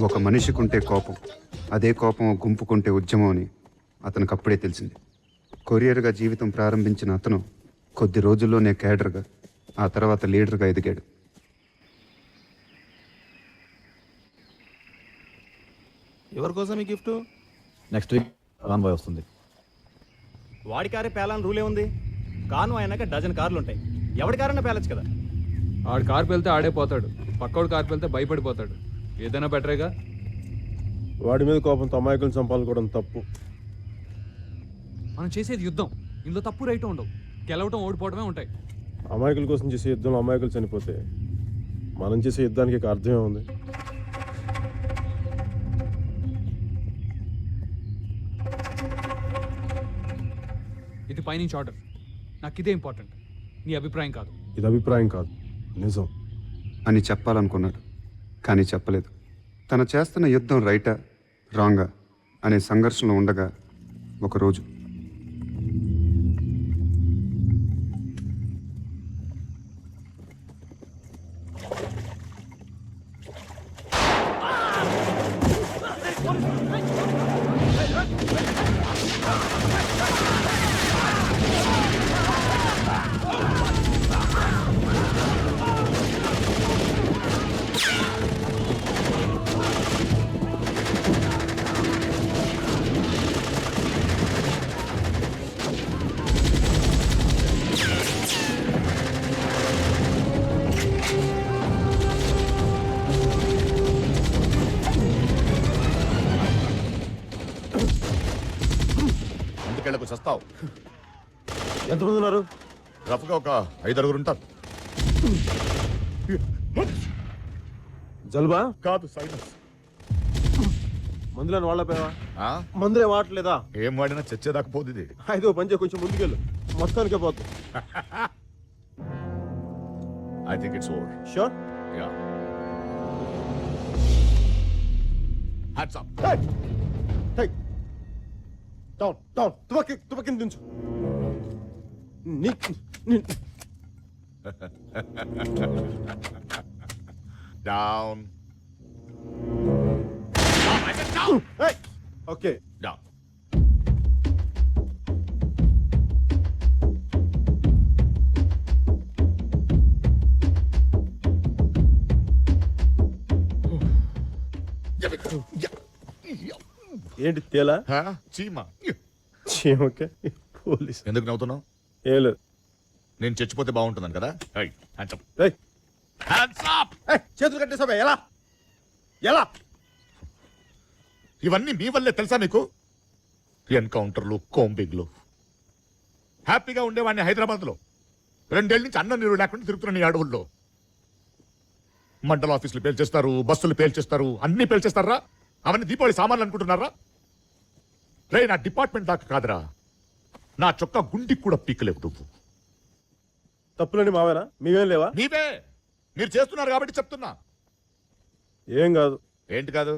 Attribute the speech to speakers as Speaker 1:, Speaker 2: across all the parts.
Speaker 1: ఒక మనిషికుంటే కోపం, అదే కోపం ఓ గుంపుకుంటే ఉద్యమం అని అతనికి అప్పుడే తెలిసింది. కొరియర్గా జీవితం ప్రారంభించిన అతను కొద్ది రోజుల్లోనే క్యాడర్గా, ఆ తర్వాత లీడర్గా ఎదిగాడు.
Speaker 2: ఎవరి కోసం ఈ గిఫ్ట్?
Speaker 3: నెక్స్ట్ వీక్ కాన్వాయ్ వస్తుంది.
Speaker 4: వాడి కారే పేలాలని రూలే ఉంది. కాను అయినాక డజన్ కార్లు ఉంటాయి. ఎవడి కారన్నా పేలచ్చు కదా.
Speaker 5: ఆడు కారు పెళ్తే ఆడే పోతాడు, పక్కోడు కారు పెళ్తే భయపడిపోతాడు. ఏదైనా బెటరేగా.
Speaker 2: వాడి మీద కోపంతో అమాయకులను చంపాలనుకోవడం తప్పు.
Speaker 5: మనం చేసేది యుద్ధం, ఇందులో తప్పు రైట్ ఉండవు. గెలవటం ఓడిపోవడమే ఉంటాయి.
Speaker 2: అమాయకుల కోసం చేసే యుద్ధంలో అమాయకులు చనిపోతే మనం చేసే యుద్ధానికి ఒక అర్థమే ఉంది.
Speaker 5: ఇది పైనుంచి ఆర్డర్. నాకు ఇదే ఇంపార్టెంట్, నీ అభిప్రాయం కాదు.
Speaker 2: ఇది అభిప్రాయం కాదు, నిజం
Speaker 1: అని చెప్పాలనుకున్నాడు, కానీ చెప్పలేదు. తను చేస్తున్న యుద్ధం రైటా రాంగా అనే సంఘర్షణలో ఉండగా ఒకరోజు
Speaker 6: ముందుకెళ్ళకు చస్తావు.
Speaker 2: ఎంతమంది ఉన్నారు?
Speaker 6: రఫ్గా ఒక 5-6 ఉంటారు.
Speaker 2: జల్బా
Speaker 6: కాదు సైనస్.
Speaker 2: మందులను వాళ్ళపోయావా? మందులే వాడలేదా?
Speaker 6: ఏం వాడినా చచ్చేదాకా పోతుంది.
Speaker 2: అయితే పంచే కొంచెం ముందుకెళ్ళు, మొత్తానికే పోతుంది.
Speaker 6: I think it's over.
Speaker 2: Sure?
Speaker 6: Yeah. Hands up.
Speaker 2: Hey down down, తుపకిని దించు.
Speaker 6: డౌన్.
Speaker 2: Okay
Speaker 6: down.
Speaker 2: ఏంటి తేలా?
Speaker 6: చీమా.
Speaker 2: చీమకే పోలీస్.
Speaker 6: ఎందుకు నవ్వుతున్నావు?
Speaker 2: ఏం లేదు.
Speaker 6: నేను చచ్చిపోతే బాగుంటుందని కదా. Hands up.
Speaker 2: ఏయ్,
Speaker 6: హ్యాండ్స్ అప్.
Speaker 2: చేతులు కట్టేసావా? ఎలా ఎలా?
Speaker 6: ఇవన్నీ మీ వల్లే తెలుసా నీకు? ఎన్కౌంటర్లు, కోంబింగ్లు. హ్యాపీగా ఉండేవాడిని హైదరాబాద్లో. 2 ఏళ్ళ నుంచి అన్నం నీరు లేకుండా తిరుగుతున్న ఈ అడవుల్లో. మండల ఆఫీసులు పేల్చేస్తారు, బస్సులు పేల్చేస్తారు, అన్ని పేల్చేస్తారా? అవన్నీ దీపావళి సామాన్లు అనుకుంటున్నారా? రే, నా డిపార్ట్మెంట్ దాకా కాదురా, నా చొక్కా గుండికి కూడా పీకలేవు నువ్వు.
Speaker 2: తప్పులండి మావేనా? మీవేం లేవా?
Speaker 6: నీవే. మీరు చేస్తున్నారు కాబట్టి చెప్తున్నా.
Speaker 2: ఏం కాదు.
Speaker 6: ఏంటి కాదు?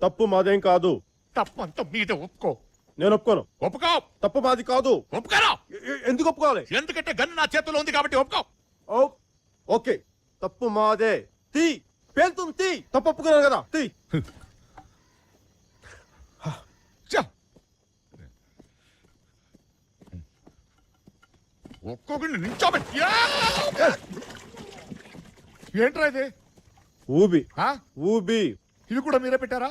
Speaker 2: తప్పు మాదేం కాదు.
Speaker 6: తప్పు అంతా మీదే. ఒప్పుకో.
Speaker 2: నేను ఒప్పుకోను.
Speaker 6: ఒప్పుకో.
Speaker 2: తప్పు మాది కాదు.
Speaker 6: ఒప్పుకోరా.
Speaker 2: ఎందుకు ఒప్పుకోవాలి?
Speaker 6: ఎందుకంటే గన్ను నా చేతిలో ఉంది కాబట్టి ఒప్పుకో.
Speaker 2: ఓకే, తప్పు మాదే. తీ, పేలుతుంది. తీ. తప్పు ఒప్పుకున్నాను కదా, తీ.
Speaker 6: ఒక్కొక్కడిని నించోబెట్టి. ఏంట్రా ఇది?
Speaker 2: ఊబి.
Speaker 6: ఆ?
Speaker 2: ఊబి.
Speaker 6: ఇది కూడా మీరే పెట్టారా?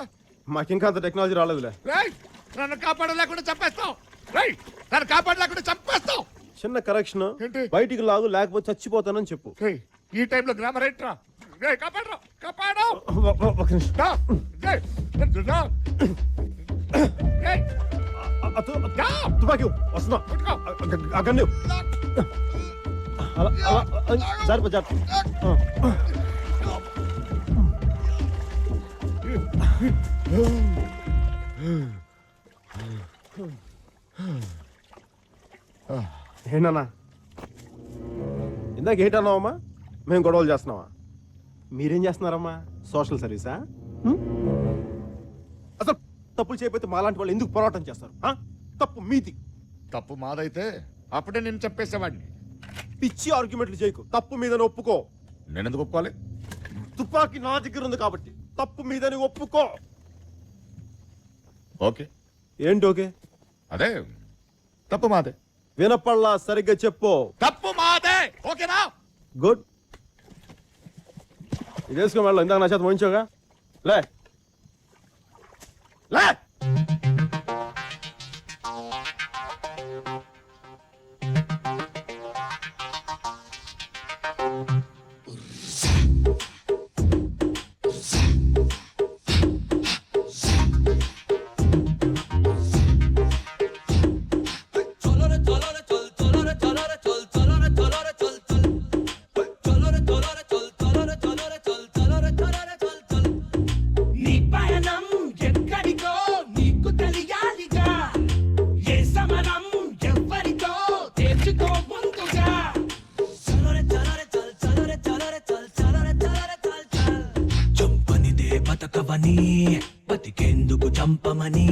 Speaker 2: మాకింకా అంత టెక్నాలజీ రాలేదులే.
Speaker 6: రేయ్, నన్ను కాపాడలేకుండా చంపేస్తావు. రేయ్, నన్ను కాపాడలేకుండా చంపేస్తావు.
Speaker 2: చిన్న కరెక్షన్.
Speaker 6: ఏంటి?
Speaker 2: బయటికి లాగు, లేకపోతే చచ్చిపోతానని చెప్పు.
Speaker 6: రేయ్, ఈ టైంలో గ్రామర్ ఏంట్రా? రేయ్, కాపాడరా, కాపాడు.
Speaker 2: ఒక నిమిషం.
Speaker 6: రా. రేయ్, రా. రేయ్, రా.
Speaker 2: తుపాకీ వస్తున్నా.
Speaker 6: పట్టుకో.
Speaker 2: అక్కడ జారిపో జారిపో. ఏంటన్నా ఇందాక ఏంటన్నావమ్మా? మేము గొడవలు చేస్తున్నావా? మీరేం చేస్తున్నారమ్మా? సోషల్ సర్వీసా? అసలు తప్పులు చేయకపోతే మాలాంటి వాళ్ళు ఎందుకు పోరాటం చేస్తారు? తప్పు మీది.
Speaker 6: తప్పు మాదైతే అప్పుడే నేను చెప్పేసేవాడిని.
Speaker 2: పిచ్చి ఆర్గ్యుమెంట్లు చేయకు. తప్పు మీద ఒప్పుకో.
Speaker 6: నేనెందుకు ఒప్పుకోవాలి?
Speaker 2: తుపాకీ నా దగ్గర ఉంది కాబట్టి. తప్పు మీదని ఒప్పుకో.
Speaker 6: ఓకే,
Speaker 2: ఏంటి ఓకే?
Speaker 6: అదే తప్పు మాదే.
Speaker 2: వినపల్లా, సరిగ్గా చెప్పు.
Speaker 6: తప్పు మాదే. ఓకేనా?
Speaker 2: గుడ్. ఇది వేసుకుని వెళ్ళాం. ఇందాక నా చేత మోయించావుగా. లే లే.
Speaker 7: నీ పయనం ఎక్కడికో నీకు తెలియాలిగా, ఏ సమరం ఎవ్వరితో తెచ్చుకో ముందుగా. చంపనిదే బతకవని, బతికేందుకు చంపమని,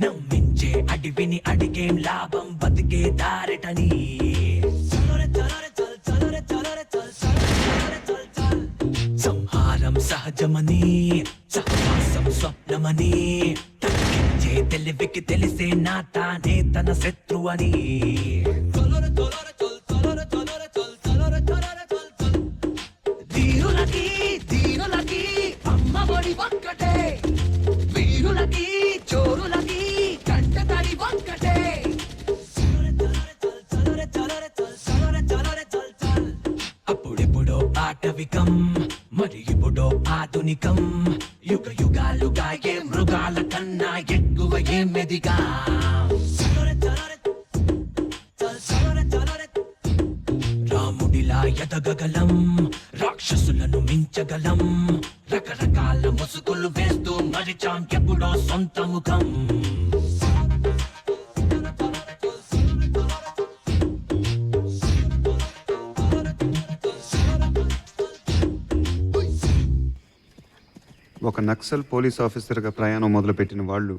Speaker 7: నమ్మించే అడివిని అడిగేం లాభం, బతికే దారటని. సంహారం సహజమని, సహవాసం స్వప్నమని, తగ్గించే తెలివికి తెలిసే నా తానే తన శత్రువని. ధీరులకి ధీరులకి అమ్మ ఒడి ఒక్కటే, వీరులకి చోరులకి కంట తడి ఒక్కటే. అప్పుడెప్పుడో ఆటవికం, మరి ఇప్పుడో ఆధునికం. యుగ యుగాలుగా ఏ మృగాల కన్నా ఎక్కువ ఏ మెదిగా. రాముడిలా ఎదగగలం, రాక్షసులను మించగలం. రకరకాల ముసుగులు వేస్తూ మరిచాం ఎప్పుడో సొంత ముఖం.
Speaker 1: ఒక నక్సల్ పోలీస్ ఆఫీసర్గా ప్రయాణం మొదలుపెట్టిన వాళ్ళు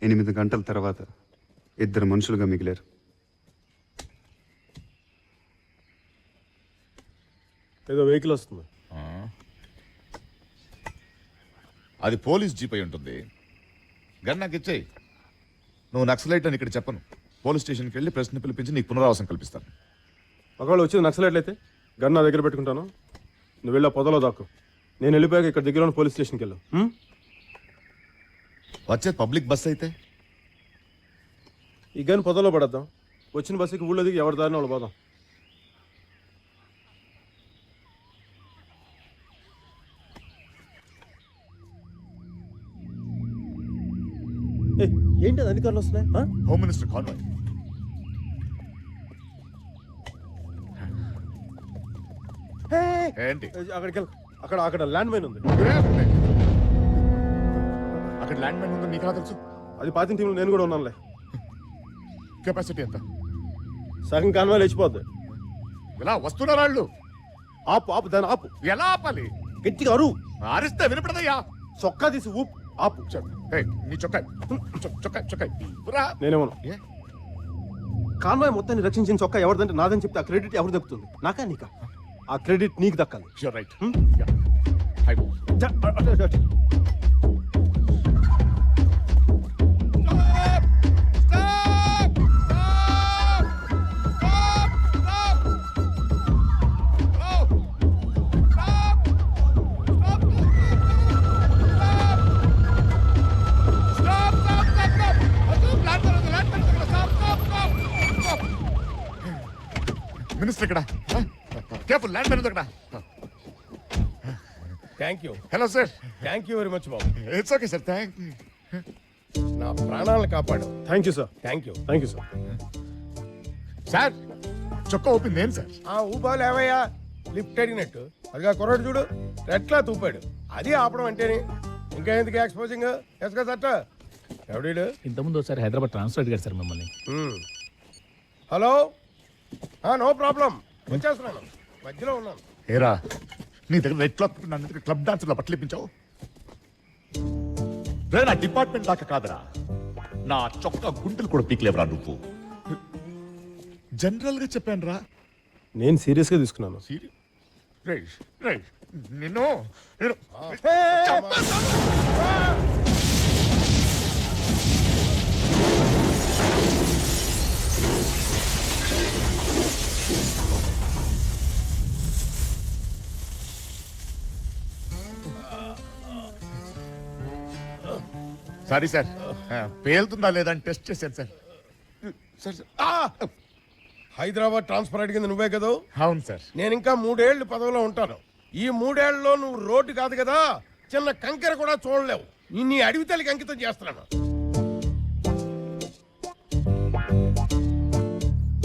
Speaker 1: 8 గంటల తర్వాత 2 మనుషులుగా మిగిలారు.
Speaker 2: ఏదో వెహికల్ వస్తుంది.
Speaker 6: అది పోలీస్ జీప్ అయి ఉంటుంది. గన్ నాకు ఇచ్చేయి. నువ్వు నక్సలైట్ అని ఇక్కడ చెప్పను. పోలీస్ స్టేషన్కి వెళ్ళి ప్రెస్ని పిలిపించి నీకు పునరావాసం కల్పిస్తాను.
Speaker 2: ఒకవేళ వచ్చేది నక్సలైట్లు అయితే గన్ నా దగ్గర పెట్టుకుంటాను. నువ్వు వెళ్ళా పొదలో దాక్కు. నేను వెళ్ళిపోయాక ఇక్కడ దగ్గర ఉన్న పోలీస్ స్టేషన్కి వెళ్ళు.
Speaker 6: వచ్చేది పబ్లిక్ బస్ అయితే
Speaker 2: ఈ గన్ పొదలో పడద్దాం. వచ్చిన బస్సుకి ఊళ్ళో దిగి ఎవరి దారిని వాళ్ళు పోదాం. ఏంటి అది అధికారులు వస్తున్నాయి?
Speaker 6: Home minister convoy. ఏంటి
Speaker 2: అక్కడికి వెళ్ళు. అక్కడ ల్యాండ్ మైన్ ఉంది.
Speaker 6: అక్కడ ల్యాండ్ మైన్ ఉందో నీకు తెలుసు?
Speaker 2: అది పాతిన టీంలో నేను కూడా ఉన్నానులే.
Speaker 6: కెపాసిటీ ఎంత?
Speaker 2: సగం కాన్వాయ్ లేచిపోద్ది.
Speaker 6: ఇలా వస్తున్నారు వాళ్ళు.
Speaker 2: ఆపు ఆపు, దాన్ని ఆపు.
Speaker 6: ఎలా ఆపాలి?
Speaker 2: గట్టిగా అరువు.
Speaker 6: అరిస్తే వినపడదయ్యా.
Speaker 2: చొక్కా తీసి ఊపు. ఆపు.
Speaker 6: నీ చొక్కా చొక్కా చొక్కా రా.
Speaker 2: నేనేమను
Speaker 6: ఏ?
Speaker 2: కాన్వాయ్ మొత్తాన్ని రక్షించిన చొక్కా ఎవరిదంటే నాదని చెప్తే ఆ క్రెడిట్ ఎవరు దక్కుతుంది? నాకా నీకా? ఆ క్రెడిట్ నీకు దక్కాలి.
Speaker 6: You're right.
Speaker 2: Hmm?
Speaker 6: Yeah. Minister ఇక్కడ. కేర్ఫుల్, ల్యాండ్ మైన్ ఉంది అక్కడ.
Speaker 8: Thank you
Speaker 6: hello sir.
Speaker 8: Thank you very much Babu.
Speaker 6: It's okay sir. Thank you.
Speaker 8: నా ప్రాణాలను కాపాడు.
Speaker 2: Thank you sir.
Speaker 8: Thank you.
Speaker 2: Thank you sir.
Speaker 6: Sir చొక్కా open నేను sir.
Speaker 8: ఆ ఊబాలు ఏవయ్యా lift అడిగినట్టు అదిగా కుర్రాడు చూడు ఎట్లా తూపాడు. అది ఆపడం అంటేనే. ఇంకా ఎందుకు ఎక్స్పోజింగ్? ఎస్గా సట్ట ఎవడీడు?
Speaker 9: ఇంతకుముందు ఒకసారి హైదరాబాద్ ట్రాన్స్ఫర్ అడిగారు సార్ మిమ్మల్ని.
Speaker 8: హలో, నో ప్రాబ్లం, వచ్చేస్తున్నాను, మధ్యలో ఉన్నాను.
Speaker 6: ఏరా నీ దగ్గర రెడ్ క్లాత్ నన్ను దగ్గర క్లబ్ డాన్సర్లో పట్లేపించావు. రే నా డిపార్ట్మెంట్ దాకా కాదురా, నా చొక్కా గుంటలు కూడా పీక్లేవరా నువ్వు. జనరల్ గా చెప్పాను రా.
Speaker 2: నేను సీరియస్గా తీసుకున్నాను.
Speaker 6: సీరియస్. నిన్ను నేను సారీ సార్ పేలుతుందా లేదా అని టెస్ట్ చేశాను సార్
Speaker 8: హైదరాబాద్ ట్రాన్స్ఫర్ అడిగింది నువ్వే కదా?
Speaker 6: అవును సార్.
Speaker 8: నేను ఇంకా 3 ఏళ్ళు పదవిలో ఉంటాను. ఈ 3 ఏళ్లలో నువ్వు రోడ్డు కాదు కదా, చిన్న కంకెర కూడా చూడలేవు. నీ అడవి తల్లికి అంకితం చేస్తున్నాను.